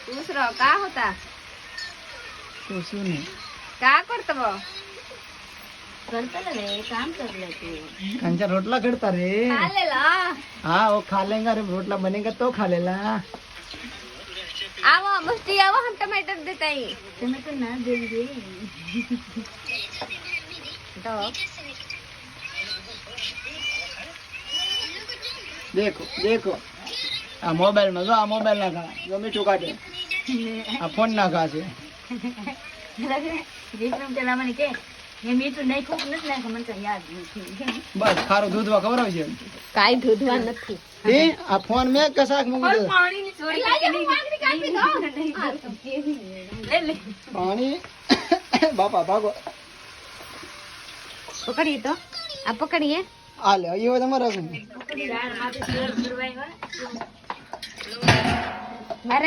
दूसरा का होता तो सुन का करते वो करता रे काम कर लेते कंचा रोटला करता रे खा ले ला हाँ वो खा लेगा अरे रोटला बनेगा तो खा लेला आओ मुस्टी आओ हम टमाटर देते हैं टमाटर ना देंगे तो देखो देखो आ मोबाइल में जो आ मोबाइल ना खा जो मीठू काटे आ फोन ना खा છે વિક્રમ પેલા મને કે એ મીઠું નાખ્યું કે નથી નાખ્યું મને તો યાદ નથી બસ ખારું દૂધવા ખવડાવજે કાઈ ધૂધવા નથી એ આ ફોન મેં કસાક મૂકી દે પાણીની ચોરી લે લે પાણી બાપા ભાગો પકડીએ તો આ પકડીએ આ લે એ તમારે પકડી રાડ માથે ચોર ફરવાય મારે